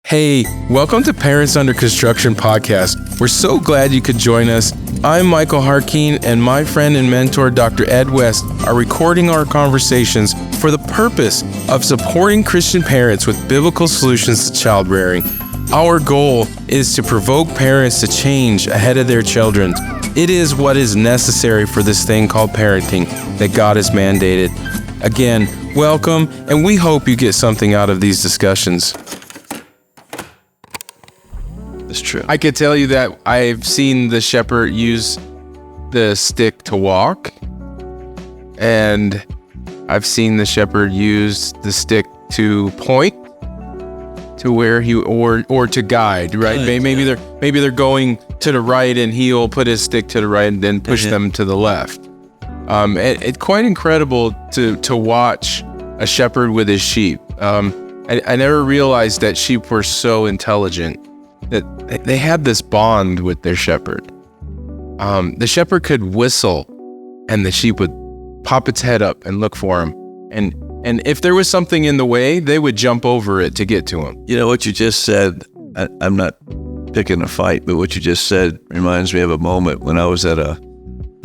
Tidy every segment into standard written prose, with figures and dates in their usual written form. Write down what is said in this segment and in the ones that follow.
Hey, welcome to Parents Under Construction podcast. We're so glad you could join us. I'm Michael Jarquin, and my friend and mentor, Dr. Ed West, are recording our conversations for the purpose of supporting Christian parents with biblical solutions to child rearing. Our goal is to provoke parents to change ahead of their children. It is what is necessary for this thing called parenting that God has mandated. Again, welcome, and we hope you get something out of these discussions. It's true. I could tell you that I've seen the shepherd use the stick to walk, and I've seen the shepherd use the stick to point to where he or to guide, right? Maybe they're going to the right, and he'll put his stick to the right and then push them to the left. It's quite incredible to watch a shepherd with his sheep. I never realized that sheep were so intelligent, that they had this bond with their shepherd. The shepherd could whistle, and the sheep would pop its head up and look for him. And if there was something in the way, they would jump over it to get to him. You know, what you just said, I'm not picking a fight, but what you just said reminds me of a moment when I was at a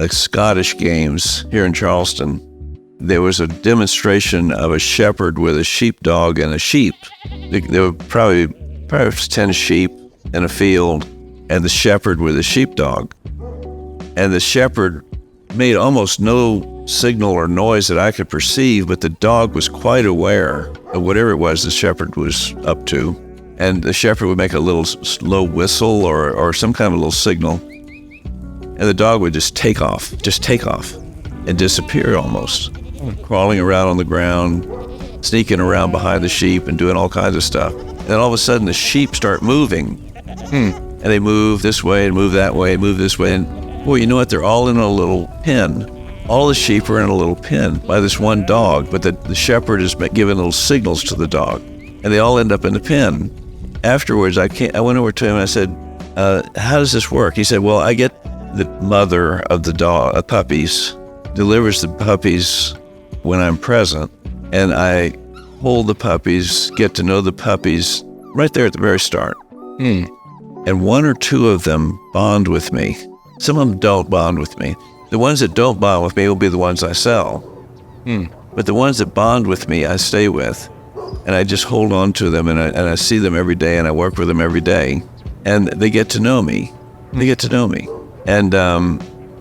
Scottish Games here in Charleston. There was a demonstration of a shepherd with a sheepdog and a sheep. There were probably 10 sheep in a field, and the shepherd with a sheepdog. And the shepherd made almost no signal or noise that I could perceive, but the dog was quite aware of whatever it was the shepherd was up to. And the shepherd would make a little slow whistle or some kind of a little signal, and the dog would just take off and disappear almost, crawling around on the ground, sneaking around behind the sheep and doing all kinds of stuff. And then all of a sudden the sheep start moving. And they move this way and move that way, move this way. And boy, you know what? They're all in a little pen. All the sheep are in a little pen by this one dog, but the shepherd is giving little signals to the dog. And they all end up in the pen. Afterwards, I went over to him and I said, how does this work? He said, well, I get the mother of the dog, puppies, delivers the puppies when I'm present, and I hold the puppies, get to know the puppies right there at the very start. And one or two of them bond with me. Some of them don't bond with me. The ones that don't bond with me will be the ones I sell. But the ones that bond with me, I stay with. And I just hold on to them, and I see them every day, and I work with them every day. And they get to know me. They get to know me. And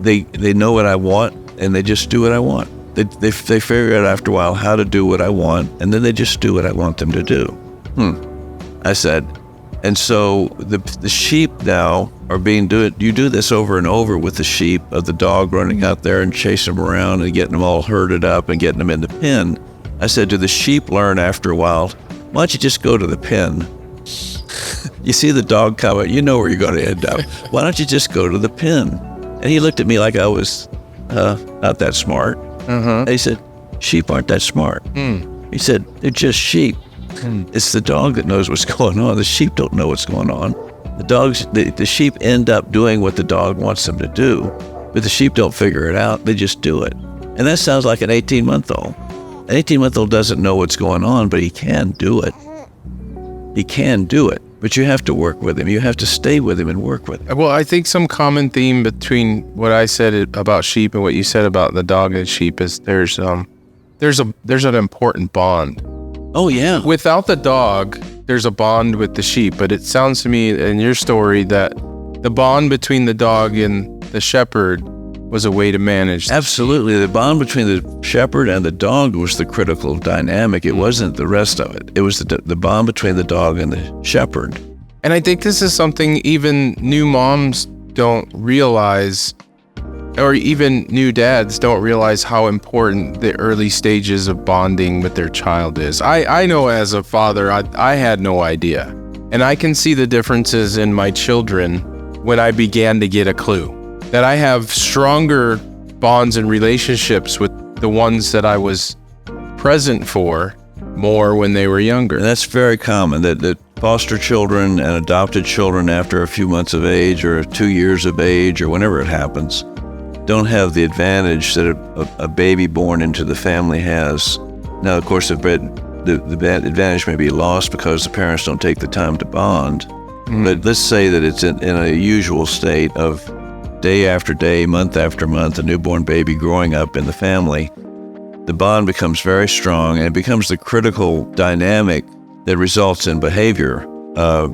they know what I want, and they just do what I want. They figure out after a while how to do what I want, and then they just do what I want them to do. I said, and so the sheep now are you do this over and over with the sheep, of the dog running out there and chasing them around and getting them all herded up and getting them in the pen. I said, do the sheep learn after a while, why don't you just go to the pen? You see the dog coming, you know where you're going to end up. Why don't you just go to the pen? And he looked at me like I was not that smart. And he said, sheep aren't that smart. He said, they're just sheep. It's the dog that knows what's going on. The sheep don't know what's going on. The sheep end up doing what the dog wants them to do, but the sheep don't figure it out. They just do it. And that sounds like an 18-month-old. An 18-month-old doesn't know what's going on, but he can do it. He can do it, but you have to work with him. You have to stay with him and work with him. Well, I think some common theme between what I said about sheep and what you said about the dog and sheep is there's an important bond. Oh, yeah. Without the dog, there's a bond with the sheep, but it sounds to me in your story that the bond between the dog and the shepherd was a way to manage. Absolutely. The bond between the shepherd and the dog was the critical dynamic. It wasn't the rest of it. It was the bond between the dog and the shepherd. And I think this is something even new moms don't realize, or even new dads don't realize how important the early stages of bonding with their child is. I know as a father, I had no idea. And I can see the differences in my children when I began to get a clue. That I have stronger bonds and relationships with the ones that I was present for more when they were younger. And that's very common, that foster children and adopted children after a few months of age or 2 years of age or whenever it happens don't have the advantage that a baby born into the family has. Now, of course, the advantage may be lost because the parents don't take the time to bond. But let's say that it's in a usual state of day after day, month after month, a newborn baby growing up in the family. The bond becomes very strong, and it becomes the critical dynamic that results in behavior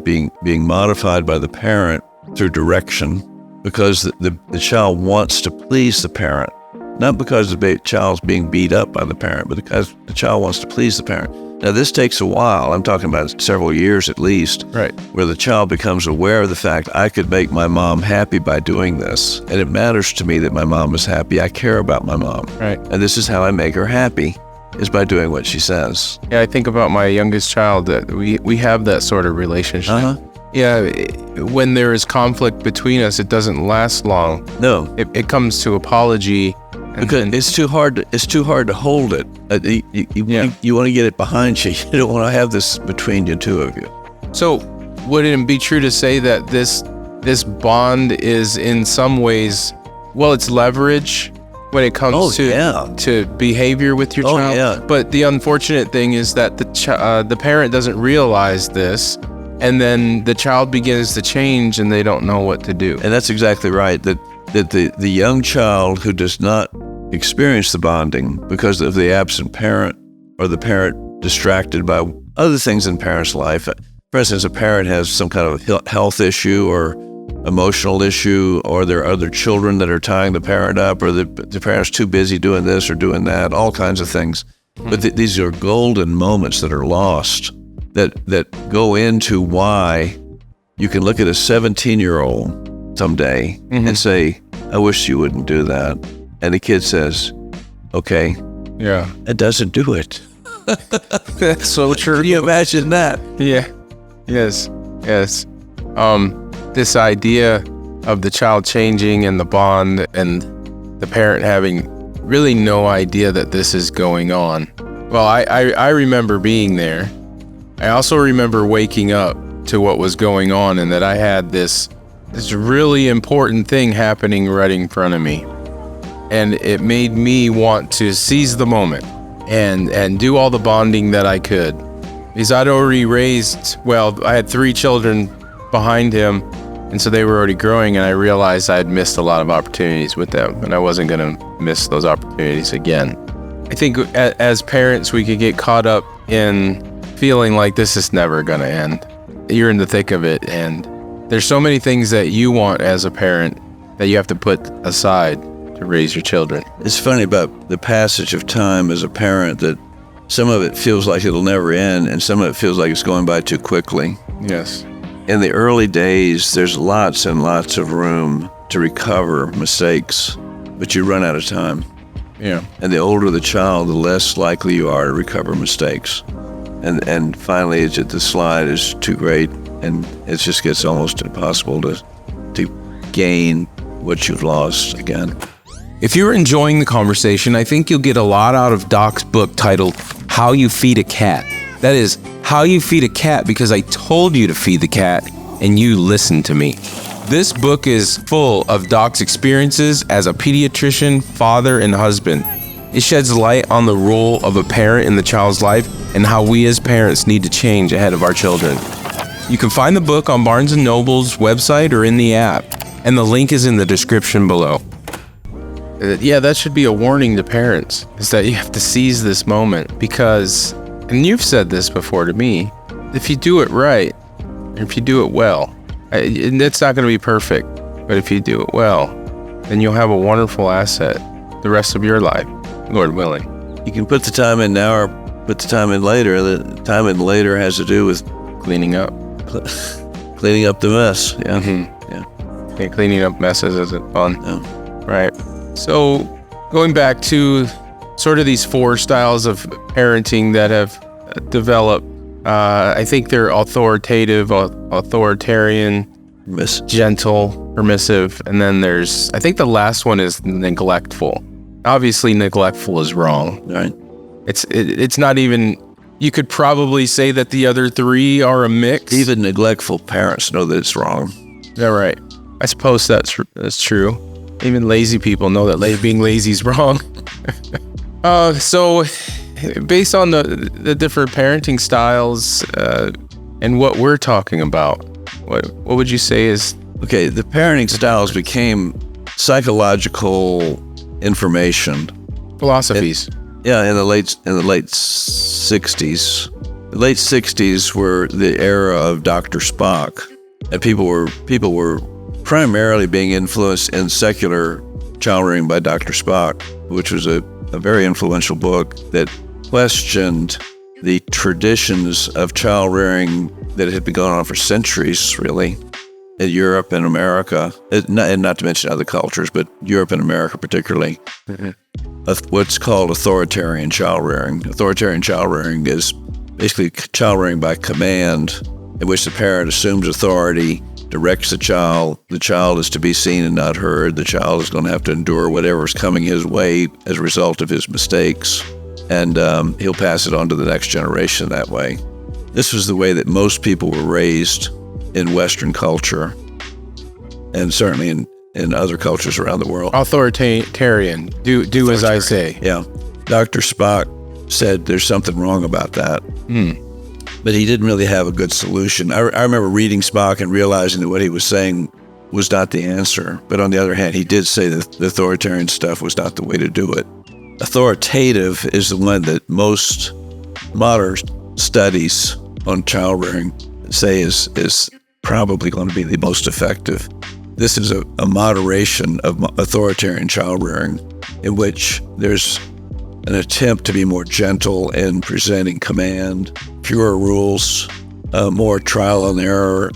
being modified by the parent through direction, because the child wants to please the parent, not because the child's being beat up by the parent, but because the child wants to please the parent. Now, this takes a while. I'm talking about several years at least, right, where the child becomes aware of the fact, I could make my mom happy by doing this, and it matters to me that my mom is happy. I care about my mom, right, and this is how I make her happy, is by doing what she says. Yeah, I think about my youngest child, that we have that sort of relationship. Yeah, when there is conflict between us, it doesn't last long. No, it comes to apology. Because it's too hard to hold it. You want to get it behind you. You don't want to have this between the two of you. So, would it be true to say that this bond is in some ways, well, it's leverage when it comes to behavior with your child? Yeah. But the unfortunate thing is that the parent doesn't realize this, and then the child begins to change, and they don't know what to do. And that's exactly right. That the young child who does not experience the bonding because of the absent parent, or the parent distracted by other things in parent's life. For instance, a parent has some kind of health issue or emotional issue, or there are other children that are tying the parent up, or the parent's too busy doing this or doing that, all kinds of things. But these are golden moments that are lost, that go into why you can look at a 17-year-old someday and say, I wish you wouldn't do that. And the kid says, okay. Yeah. It doesn't do it. That's so true. Can you imagine that? Yeah. Yes. This idea of the child changing and the bond and the parent having really no idea that this is going on. Well, I remember being there. I also remember waking up to what was going on, and that I had this really important thing happening right in front of me. And it made me want to seize the moment and do all the bonding that I could. Because I'd already I had 3 children behind him, and so they were already growing, and I realized I had missed a lot of opportunities with them, and I wasn't going to miss those opportunities again. I think as parents, we could get caught up in feeling like this is never going to end. You're in the thick of it, and there's so many things that you want as a parent that you have to put aside to raise your children. It's funny about the passage of time as a parent, that some of it feels like it'll never end, and some of it feels like it's going by too quickly. Yes. In the early days, there's lots and lots of room to recover mistakes, but you run out of time. Yeah. And the older the child, the less likely you are to recover mistakes. And finally, the slide is too great, and it just gets almost impossible to gain what you've lost again. If you're enjoying the conversation, I think you'll get a lot out of Doc's book titled How You Feed a Cat. That is, How You Feed a Cat, because I told you to feed the cat and you listened to me. This book is full of Doc's experiences as a pediatrician, father, and husband. It sheds light on the role of a parent in the child's life and how we as parents need to change ahead of our children. You can find the book on Barnes & Noble's website or in the app, and the link is in the description below. Yeah, that should be a warning to parents, is that you have to seize this moment, because, and you've said this before to me, if you do it right, if you do it well, and it's not going to be perfect, but if you do it well, then you'll have a wonderful asset the rest of your life, Lord willing. You can put the time in now or put the time in later. The time in later has to do with cleaning up the mess. Yeah. Mm-hmm. Yeah, cleaning up messes isn't fun. No. Right. So going back to sort of these 4 styles of parenting that have developed, I think they're authoritative, authoritarian, gentle, permissive, and then I think the last one is neglectful. Obviously, neglectful is wrong. Right. It's not even, you could probably say that the other 3 are a mix. Even neglectful parents know that it's wrong. Yeah, right. I suppose that's true. Even lazy people know that being lazy is wrong. So based on the different parenting styles and what we're talking about, what would you say is... Okay, the parenting styles became psychological information. Philosophies. In the late 60s. The late 60s were the era of Dr. Spock, and people were primarily being influenced in secular child rearing by Dr. Spock, which was a very influential book that questioned the traditions of child rearing that had been going on for centuries, really, in Europe and America, and not to mention other cultures, but Europe and America particularly, of what's called authoritarian child rearing. Authoritarian child rearing is basically child rearing by command, in which the parent assumes authority, directs the child. The child is to be seen and not heard. The child is going to have to endure whatever's coming his way as a result of his mistakes, and he'll pass it on to the next generation that way. This was the way that most people were raised in Western culture, and certainly in other cultures around the world. Authoritarian. Do as I say. Yeah. Dr. Spock said there's something wrong about that. But he didn't really have a good solution. I remember reading Spock and realizing that what he was saying was not the answer. But on the other hand, he did say that the authoritarian stuff was not the way to do it. Authoritative is the one that most modern studies on child rearing say is probably going to be the most effective. This is a moderation of authoritarian child rearing, in which there's an attempt to be more gentle in presenting command, fewer rules, more trial and error,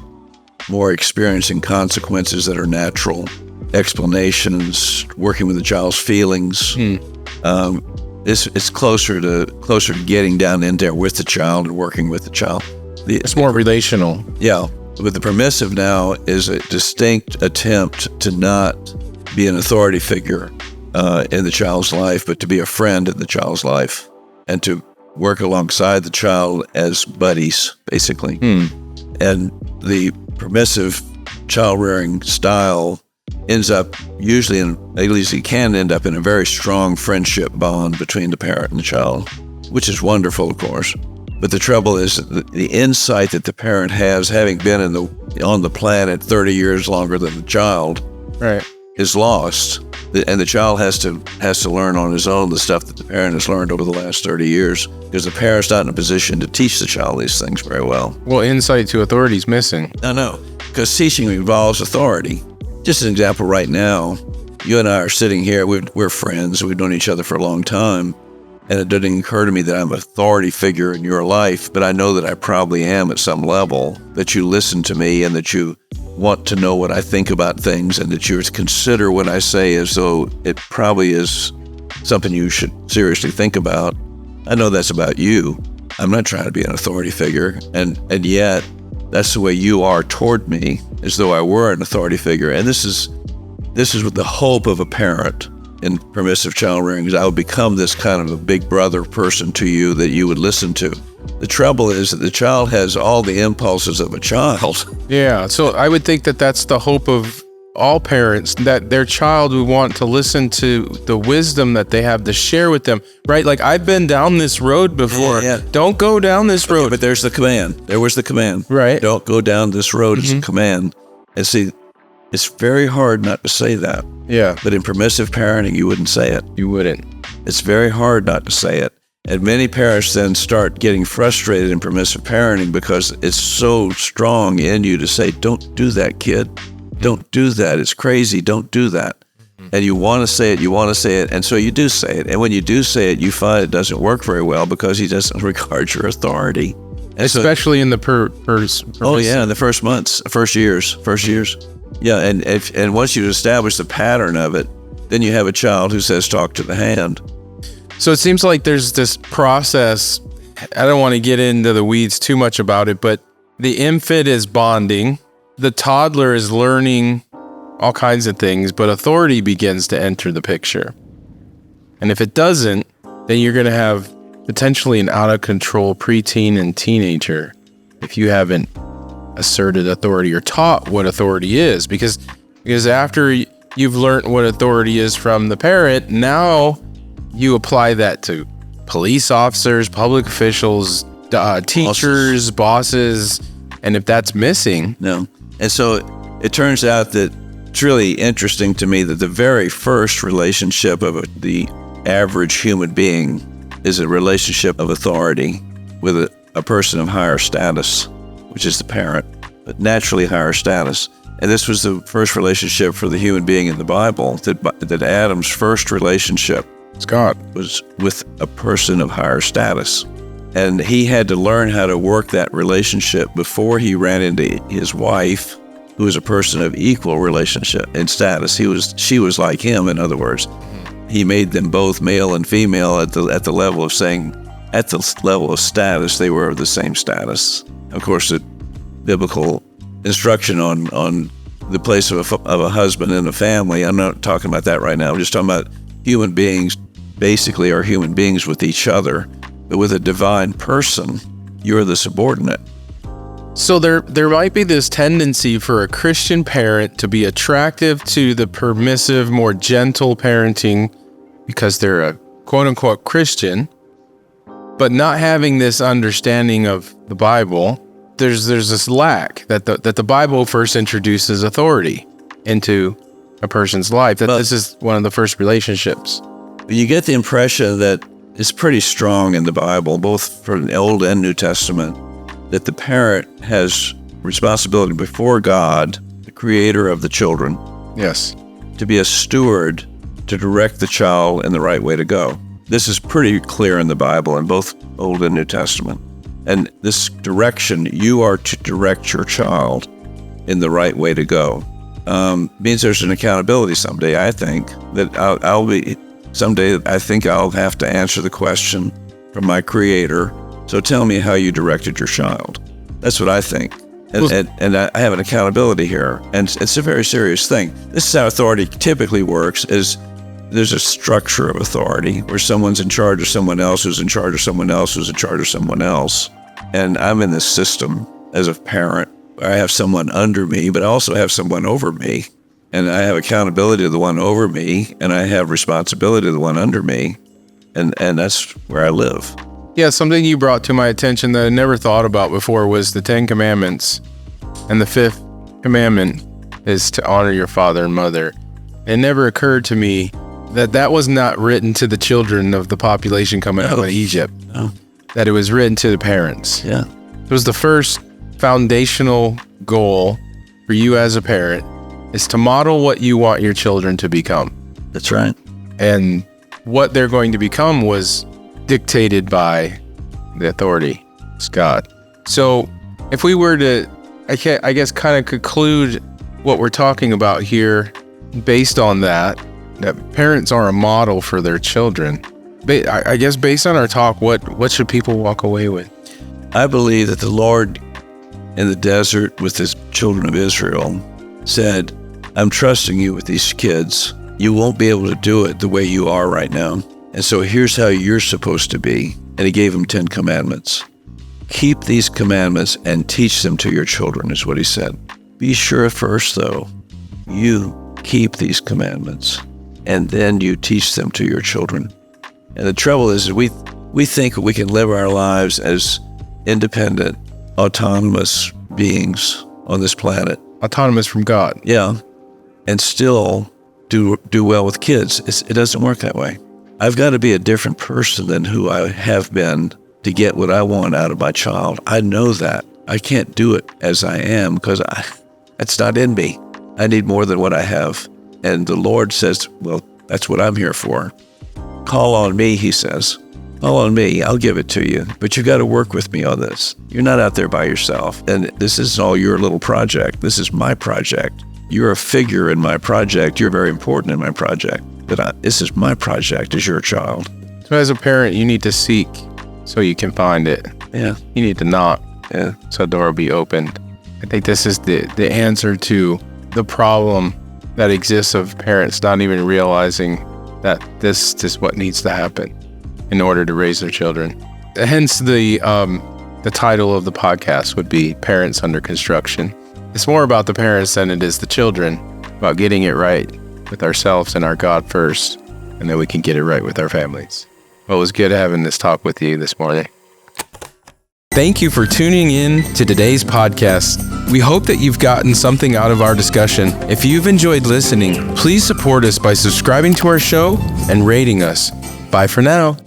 more experiencing consequences that are natural, explanations, working with the child's feelings. It's closer to getting down in there with the child and working with the child. It's more relational. Yeah. But the permissive now is a distinct attempt to not be an authority figure in the child's life, but to be a friend in the child's life and to work alongside the child as buddies, basically. And the permissive child rearing style ends up usually at least it can end up in a very strong friendship bond between the parent and the child, which is wonderful, of course. But the trouble is the insight that the parent has, having been on the planet 30 years longer than the child, right, is lost. And the child has to learn on his own the stuff that the parent has learned over the last 30 years, because the parent's not in a position to teach the child these things very well. Well, insight to authority is missing. I know, because teaching involves authority. Just an example right now, you and I are sitting here, we're friends, we've known each other for a long time, and it doesn't occur to me that I'm an authority figure in your life, but I know that I probably am at some level, that you listen to me and that you want to know what I think about things and that you consider what I say as though it probably is something you should seriously think about. I know that's about you. I'm not trying to be an authority figure, and yet that's the way you are toward me, as though I were an authority figure. And this is with the hope of a parent in permissive child rearing, is I would become this kind of a big brother person to you that you would listen to. The trouble is that the child has all the impulses of a child. Yeah, so I would think that that's the hope of all parents, that their child would want to listen to the wisdom that they have to share with them, right? Like, I've been down this road before. Yeah. Don't go down this road. But there's the command. There was the command. Right. Don't go down this road. It's a command. And see, it's very hard not to say that. Yeah. But in permissive parenting, you wouldn't say it. You wouldn't. It's very hard not to say it. And many parents then start getting frustrated in permissive parenting because it's so strong in you to say, don't do that, kid. Don't do that. It's crazy. Don't do that. And you want to say it, and so you do say it. And when you do say it, you find it doesn't work very well because he doesn't regard your authority. And especially in the oh yeah, in the first months, first years. Yeah, and once you establish the pattern of it, then you have a child who says, talk to the hand. So it seems like there's this process. I don't want to get into the weeds too much about it, but the infant is bonding. The toddler is learning all kinds of things, but authority begins to enter the picture. And if it doesn't, then you're going to have potentially an out-of-control preteen and teenager if you haven't asserted authority or taught what authority is. Because after you've learned what authority is from the parent, now you apply that to police officers, public officials, teachers, bosses, and if that's missing... No. And so it turns out that it's really interesting to me that the very first relationship of the average human being is a relationship of authority with a person of higher status, which is the parent, but naturally higher status. And this was the first relationship for the human being in the Bible, that Adam's first relationship was with a person of higher status. And he had to learn how to work that relationship before he ran into his wife, who was a person of equal relationship and status. She was like him, in other words. He made them both male and female at the level of saying, at the level of status, they were of the same status. Of course, the biblical instruction on the place of a husband in a family, I'm not talking about that right now. I'm just talking about human beings basically are human beings with each other, but with a divine person, you're the subordinate. So there might be this tendency for a Christian parent to be attractive to the permissive, more gentle parenting because they're a quote-unquote Christian, but not having this understanding of the Bible. There's this lack that the Bible first introduces authority into a person's life, that this is one of the first relationships. You get the impression that it's pretty strong in the Bible, both for the Old and New Testament, that the parent has responsibility before God, the creator of the children. Yes. To be a steward, to direct the child in the right way to go. This is pretty clear in the Bible, in both Old and New Testament. And this direction, you are to direct your child in the right way to go, means there's an accountability someday, I think, that I think I'll have to answer the question from my creator. So tell me how you directed your child. That's what I think. And I have an accountability here. And it's a very serious thing. This is how authority typically works, is there's a structure of authority where someone's in charge of someone else who's in charge of someone else who's in charge of someone else. And I'm in this system as a parent. I have someone under me, but I also have someone over me. And I have accountability to the one over me, and I have responsibility to the one under me. And that's where I live. Yeah, something you brought to my attention that I never thought about before was the 10 Commandments. And the 5th commandment is to honor your father and mother. It never occurred to me that was not written to the children of the population coming out of Egypt. No. That it was written to the parents. Yeah. It was the first foundational goal for you as a parent, is to model what you want your children to become. That's right. And what they're going to become was dictated by the authority. It's God. So if we were to, I guess, kind of conclude what we're talking about here based on that parents are a model for their children. I guess based on our talk, what should people walk away with? I believe that the Lord in the desert with his children of Israel said, I'm trusting you with these kids. You won't be able to do it the way you are right now. And so here's how you're supposed to be. And he gave them 10 commandments. Keep these commandments and teach them to your children, is what he said. Be sure first, though, you keep these commandments, and then you teach them to your children. And the trouble is we think we can live our lives as independent, autonomous beings on this planet. Autonomous from God. Yeah. And still do well with kids. It doesn't work that way. I've got to be a different person than who I have been to get what I want out of my child. I know that. I can't do it as I am because it's not in me. I need more than what I have. And the Lord says, well, that's what I'm here for. Call on me, he says. Call on me, I'll give it to you. But you got to work with me on this. You're not out there by yourself. And this isn't all your little project. This is my project. You're a figure in my project. You're very important in my project. But this is my project as your child. So as a parent, you need to seek so you can find it. Yeah. You need to knock. Yeah. So a door will be opened. I think this is the answer to the problem that exists of parents not even realizing that this is what needs to happen in order to raise their children. Hence the title of the podcast would be Parents Under Construction. It's more about the parents than it is the children, about getting it right with ourselves and our God first, and then we can get it right with our families. Well, it was good having this talk with you this morning. Thank you for tuning in to today's podcast. We hope that you've gotten something out of our discussion. If you've enjoyed listening, please support us by subscribing to our show and rating us. Bye for now.